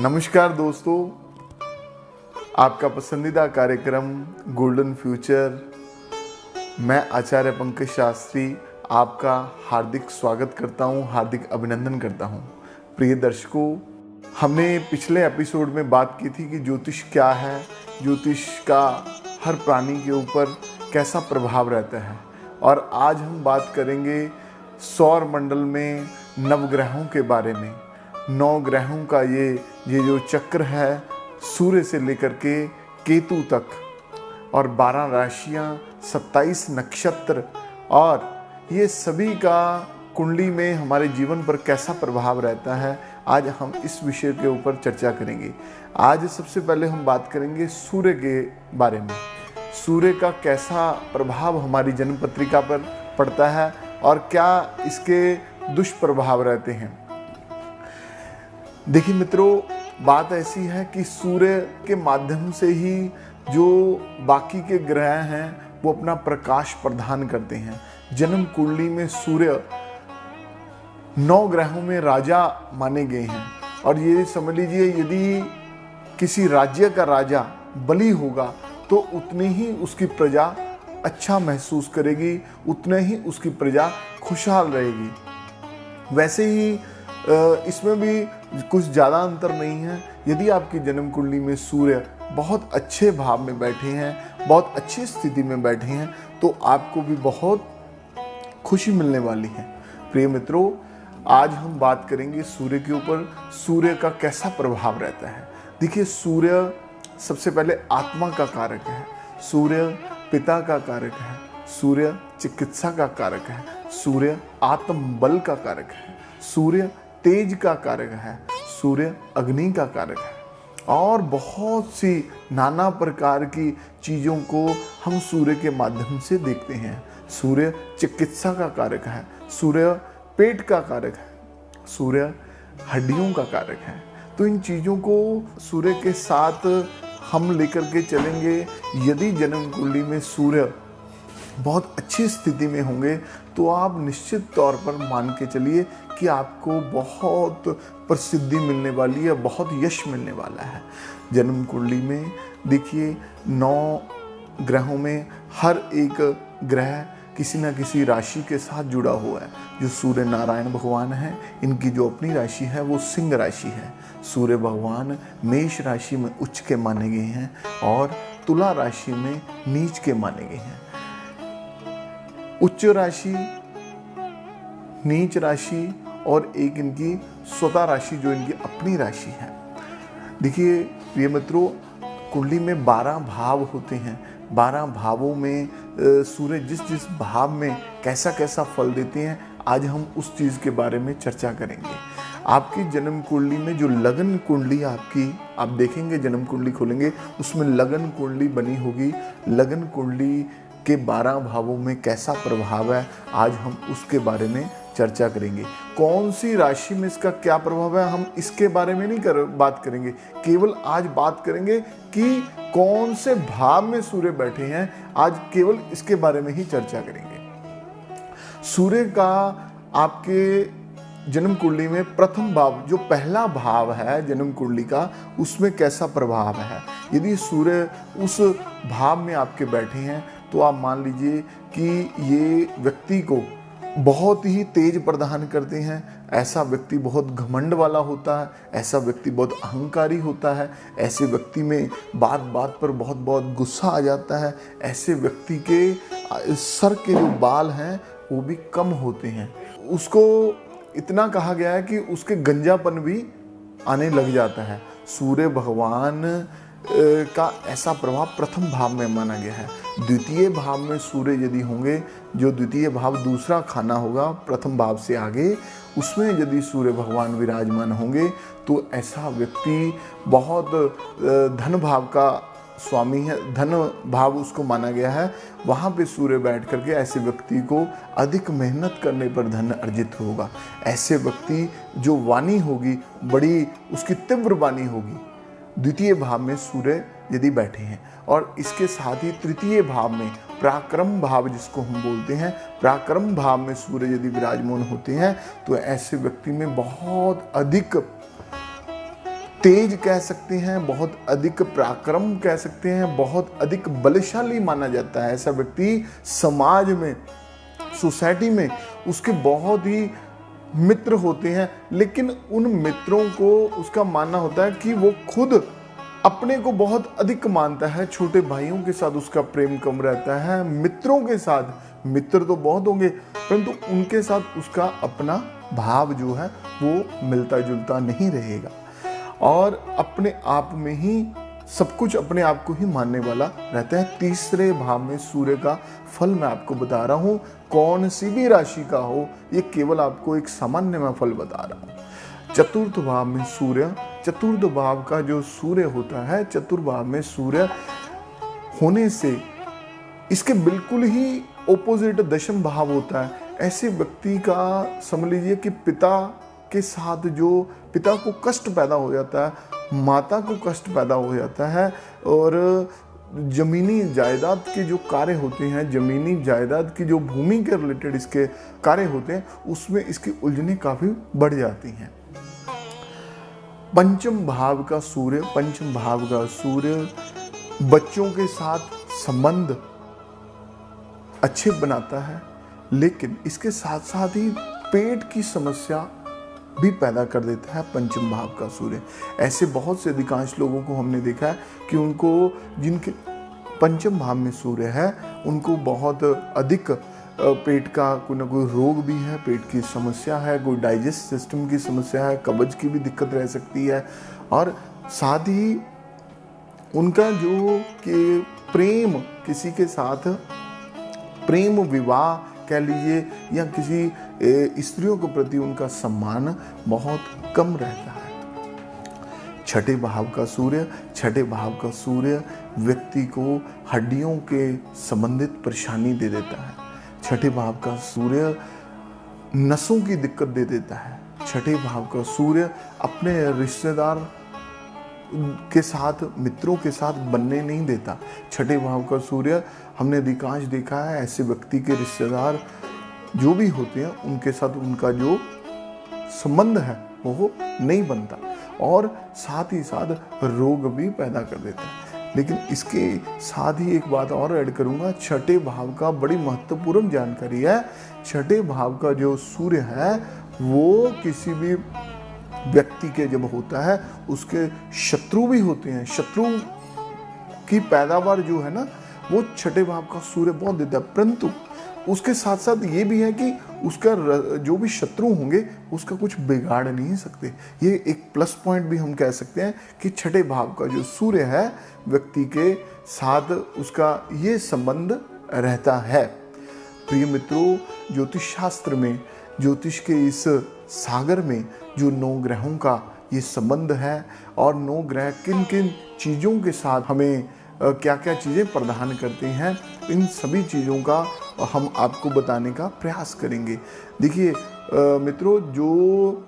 नमस्कार दोस्तों, आपका पसंदीदा कार्यक्रम गोल्डन फ्यूचर, मैं आचार्य पंकज शास्त्री आपका हार्दिक स्वागत करता हूं, हार्दिक अभिनंदन करता हूं। प्रिय दर्शकों, हमने पिछले एपिसोड में बात की थी कि ज्योतिष क्या है, ज्योतिष का हर प्राणी के ऊपर कैसा प्रभाव रहता है। और आज हम बात करेंगे सौर मंडल में नवग्रहों के बारे में। 9 ग्रहों का ये जो चक्र है, सूर्य से लेकर के केतु तक, और 12 राशियां, 27 नक्षत्र, और ये सभी का कुंडली में हमारे जीवन पर कैसा प्रभाव रहता है, आज हम इस विषय के ऊपर चर्चा करेंगे। आज सबसे पहले हम बात करेंगे सूर्य के बारे में। सूर्य का कैसा प्रभाव हमारी जन्म पत्रिका पर पड़ता है और क्या इसके दुष्प्रभाव रहते हैं। देखिए मित्रों, बात ऐसी है कि सूर्य के माध्यम से ही जो बाकी के ग्रह हैं वो अपना प्रकाश प्रदान करते हैं। जन्म कुंडली में सूर्य 9 ग्रहों में राजा माने गए हैं। और ये समझ लीजिए, यदि किसी राज्य का राजा बली होगा तो उतनी ही उसकी प्रजा अच्छा महसूस करेगी, उतने ही उसकी प्रजा खुशहाल रहेगी। वैसे ही इसमें भी कुछ ज़्यादा अंतर नहीं है। यदि आपकी जन्म कुंडली में सूर्य बहुत अच्छे भाव में बैठे हैं, बहुत अच्छी स्थिति में बैठे हैं, तो आपको भी बहुत खुशी मिलने वाली है। प्रिय मित्रों, आज हम बात करेंगे सूर्य के ऊपर, सूर्य का कैसा प्रभाव रहता है। देखिए, सूर्य सबसे पहले आत्मा का कारक है, सूर्य पिता का कारक है, सूर्य चिकित्सा का कारक है, सूर्य आत्मबल का कारक है, सूर्य तेज का कारक है, सूर्य अग्नि का कारक है, और बहुत सी नाना प्रकार की चीज़ों को हम सूर्य के माध्यम से देखते हैं। सूर्य चिकित्सा का कारक है, सूर्य पेट का कारक है, सूर्य हड्डियों का कारक है। तो इन चीज़ों को सूर्य के साथ हम लेकर के चलेंगे। यदि जन्म कुंडली में सूर्य बहुत अच्छी स्थिति में होंगे तो आप निश्चित तौर पर मान के चलिए कि आपको बहुत प्रसिद्धि मिलने वाली है, बहुत यश मिलने वाला है। जन्म कुंडली में देखिए, 9 ग्रहों में हर एक ग्रह किसी न किसी राशि के साथ जुड़ा हुआ है। जो सूर्य नारायण भगवान हैं, इनकी जो अपनी राशि है वो सिंह राशि है। सूर्य भगवान मेष राशि में उच्च के माने गए हैं और तुला राशि में नीच के माने गए हैं। उच्च राशि, नीच राशि और एक इनकी स्वता राशि जो इनकी अपनी राशि है। देखिए प्रिय मित्रों, कुंडली में 12 भाव होते हैं। 12 भावों में सूर्य जिस जिस भाव में कैसा कैसा फल देते हैं, आज हम उस चीज़ के बारे में चर्चा करेंगे। आपकी जन्म कुंडली में जो लगन कुंडली आपकी, आप देखेंगे जन्म कुंडली खोलेंगे, उसमें लगन कुंडली बनी होगी। लगन कुंडली के 12 भावों में कैसा प्रभाव है, आज हम उसके बारे में चर्चा करेंगे। कौन सी राशि में इसका क्या प्रभाव है, हम इसके बारे में नहीं बात करेंगे। केवल आज बात करेंगे कि कौन से भाव में सूर्य बैठे हैं, आज केवल इसके बारे में ही चर्चा करेंगे। सूर्य का आपके जन्म कुंडली में प्रथम भाव, जो पहला भाव है जन्म कुंडली का, उसमें कैसा प्रभाव है। यदि सूर्य उस भाव में आपके बैठे हैं तो आप मान लीजिए कि ये व्यक्ति को बहुत ही तेज प्रदान करते हैं। ऐसा व्यक्ति बहुत घमंड वाला होता है, ऐसा व्यक्ति बहुत अहंकारी होता है, ऐसे व्यक्ति में बात बात पर बहुत बहुत गुस्सा आ जाता है। ऐसे व्यक्ति के सर के जो बाल हैं वो भी कम होते हैं। उसको इतना कहा गया है कि उसके गंजापन भी आने लग जाता है। सूर्य भगवान का ऐसा प्रभाव प्रथम भाव में माना गया है। द्वितीय भाव में सूर्य यदि होंगे, जो द्वितीय भाव दूसरा खाना होगा प्रथम भाव से आगे, उसमें यदि सूर्य भगवान विराजमान होंगे तो ऐसा व्यक्ति बहुत धन भाव का स्वामी है, धन भाव उसको माना गया है। वहाँ पे सूर्य बैठ करके ऐसे व्यक्ति को अधिक मेहनत करने पर धन अर्जित होगा। ऐसे व्यक्ति जो वाणी होगी, बड़ी उसकी तीव्र वाणी होगी। द्वितीय भाव में सूर्य यदि बैठे हैं, और इसके साथ ही तृतीय भाव में पराक्रम भाव जिसको हम बोलते हैं, पराक्रम भाव में सूर्य यदि विराजमान होते हैं तो ऐसे व्यक्ति में बहुत अधिक तेज कह सकते हैं, बहुत अधिक पराक्रम कह सकते हैं, बहुत अधिक बलशाली माना जाता है। ऐसा व्यक्ति समाज में, सोसाइटी में उसके बहुत ही मित्र होते हैं, लेकिन उन मित्रों को उसका मानना होता है कि वो खुद अपने को बहुत अधिक मानता है। छोटे भाइयों के साथ उसका प्रेम कम रहता है, मित्रों के साथ मित्र तो बहुत होंगे परंतु उनके साथ उसका अपना भाव जो है वो मिलता जुलता नहीं रहेगा, और अपने आप में ही सब कुछ अपने आप को ही मानने वाला रहता है। तीसरे भाव में सूर्य का फल मैं आपको बता रहा हूँ, कौन सी भी राशि का हो, ये केवल आपको एक सामान्य मैं फल बता रहा हूँ। चतुर्थ भाव में सूर्य, चतुर्थ भाव का जो सूर्य होता है, चतुर्भाव में सूर्य होने से इसके बिल्कुल ही ओपोजिट दशम भाव होता है। ऐसे व्यक्ति का समझ लीजिए कि पिता के साथ जो पिता को कष्ट पैदा हो जाता है, माता को कष्ट पैदा हो जाता है, और जमीनी जायदाद के जो कार्य होते हैं, जमीनी जायदाद की जो भूमि के रिलेटेड इसके कार्य होते हैं, उसमें इसकी उलझनें काफ़ी बढ़ जाती हैं। पंचम भाव का सूर्य, पंचम भाव का सूर्य बच्चों के साथ संबंध अच्छे बनाता है, लेकिन इसके साथ साथ ही पेट की समस्या भी पैदा कर देता है पंचम भाव का सूर्य। ऐसे बहुत से अधिकांश लोगों को हमने देखा है कि उनको, जिनके पंचम भाव में सूर्य है, उनको बहुत अधिक पेट का कोई ना कोई रोग भी है, पेट की समस्या है, कोई डाइजेस्ट सिस्टम की समस्या है, कब्ज की भी दिक्कत रह सकती है, और साथ ही उनका जो कि प्रेम, किसी के साथ प्रेम विवाह कह लीजिए, या किसी स्त्रियों के प्रति उनका सम्मान बहुत कम रहता है। छठे भाव का सूर्य, छठे भाव का सूर्य व्यक्ति को हड्डियों के संबंधित परेशानी दे देता है। छठे भाव का सूर्य नसों की दिक्कत दे देता है। छठे भाव का सूर्य अपने रिश्तेदार के साथ, मित्रों के साथ बनने नहीं देता। छठे भाव का सूर्य हमने अधिकांश देखा है, ऐसे व्यक्ति के रिश्तेदार जो भी होते हैं उनके साथ उनका जो संबंध है वो नहीं बनता, और साथ ही साथ रोग भी पैदा कर देता है। लेकिन इसके साथ ही एक बात और ऐड करूंगा, छठे भाव का बड़ी महत्वपूर्ण जानकारी है। छठे भाव का जो सूर्य है वो किसी भी व्यक्ति के जब होता है उसके शत्रु भी होते हैं, शत्रु की पैदावार जो है ना वो छठे भाव का सूर्य बहुत देता है, परंतु उसके साथ साथ ये भी है कि उसका जो भी शत्रु होंगे उसका कुछ बिगाड़ नहीं सकते। ये एक प्लस पॉइंट भी हम कह सकते हैं कि छठे भाव का जो सूर्य है व्यक्ति के साथ उसका ये संबंध रहता है। प्रिय मित्रों, ज्योतिष शास्त्र में, ज्योतिष के इस सागर में जो 9 ग्रहों का ये संबंध है, और 9 ग्रह किन किन चीज़ों के साथ हमें क्या क्या चीज़ें प्रदान करते हैं, इन सभी चीज़ों का हम आपको बताने का प्रयास करेंगे। देखिए मित्रों, जो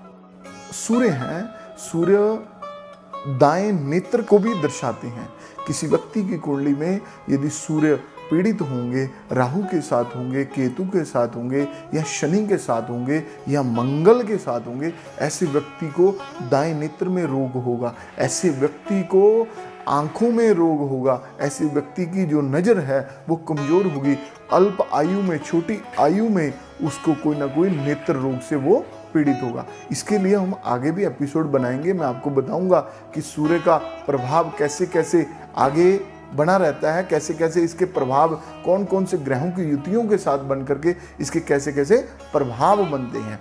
सूर्य हैं, सूर्य दाएं नेत्र को भी दर्शाते हैं। किसी व्यक्ति की कुंडली में यदि सूर्य पीड़ित होंगे, राहु के साथ होंगे, केतु के साथ होंगे, या शनि के साथ होंगे, या मंगल के साथ होंगे, ऐसे व्यक्ति को दाएं नेत्र में रोग होगा, ऐसे व्यक्ति को आंखों में रोग होगा, ऐसे व्यक्ति की जो नज़र है वो कमज़ोर होगी, अल्प आयु में, छोटी आयु में उसको कोई ना कोई नेत्र रोग से वो पीड़ित होगा। इसके लिए हम आगे भी एपिसोड बनाएंगे। मैं आपको बताऊंगा कि सूर्य का प्रभाव कैसे कैसे आगे बना रहता है, कैसे कैसे इसके प्रभाव कौन कौन से ग्रहों की युतियों के साथ बन करके इसके कैसे कैसे प्रभाव बनते हैं।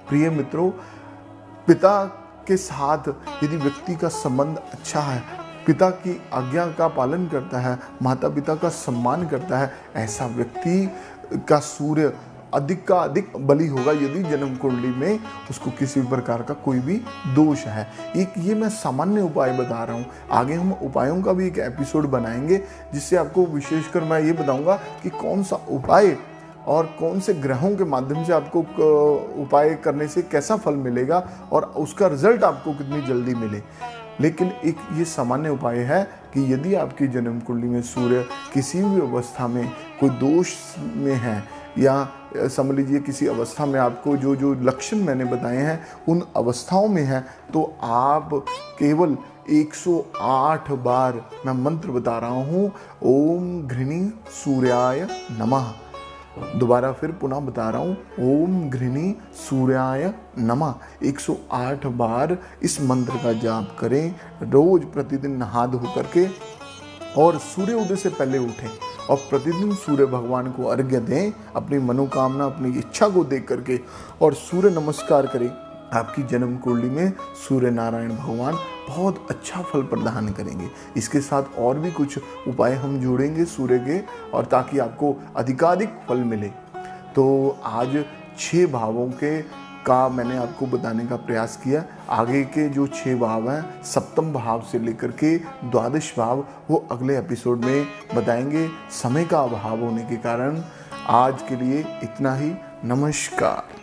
प्रिय मित्रों, पिता के साथ यदि व्यक्ति का संबंध अच्छा है, पिता की आज्ञा का पालन करता है, माता पिता का सम्मान करता है, ऐसा व्यक्ति का सूर्य अधिक का अधिक बली होगा यदि जन्म कुंडली में उसको किसी प्रकार का कोई भी दोष है। एक ये मैं सामान्य उपाय बता रहा हूँ, आगे हम उपायों का भी एक एपिसोड बनाएंगे जिससे आपको विशेषकर मैं ये बताऊंगा कि कौन सा उपाय और कौन से ग्रहों के माध्यम से आपको उपाय करने से कैसा फल मिलेगा और उसका रिजल्ट आपको कितनी जल्दी मिले। लेकिन एक ये सामान्य उपाय है कि यदि आपकी जन्म कुंडली में सूर्य किसी भी अवस्था में कोई दोष में है, या समझ लीजिए किसी अवस्था में आपको जो जो लक्षण मैंने बताए हैं उन अवस्थाओं में है, तो आप केवल 108 बार मैं मंत्र बता रहा हूँ, ओम घृणी सूर्याय नमः। दोबारा फिर पुनः बता रहा हूँ, ओम घृणी सूर्याय नमः। 108 बार इस मंत्र का जाप करें रोज प्रतिदिन नहा धो करके, और सूर्य उदय से पहले उठें और प्रतिदिन सूर्य भगवान को अर्घ्य दें, अपनी मनोकामना अपनी इच्छा को देख करके, और सूर्य नमस्कार करें। आपकी जन्म कुंडली में सूर्य नारायण भगवान बहुत अच्छा फल प्रदान करेंगे। इसके साथ और भी कुछ उपाय हम जोड़ेंगे सूर्य के, और ताकि आपको अधिकाधिक फल मिले। तो आज 6 भावों के का मैंने आपको बताने का प्रयास किया। आगे के जो 6 भाव हैं, सप्तम भाव से लेकर के 12 भाव, वो अगले एपिसोड में बताएंगे। समय का अभाव होने के कारण आज के लिए इतना ही। नमस्कार।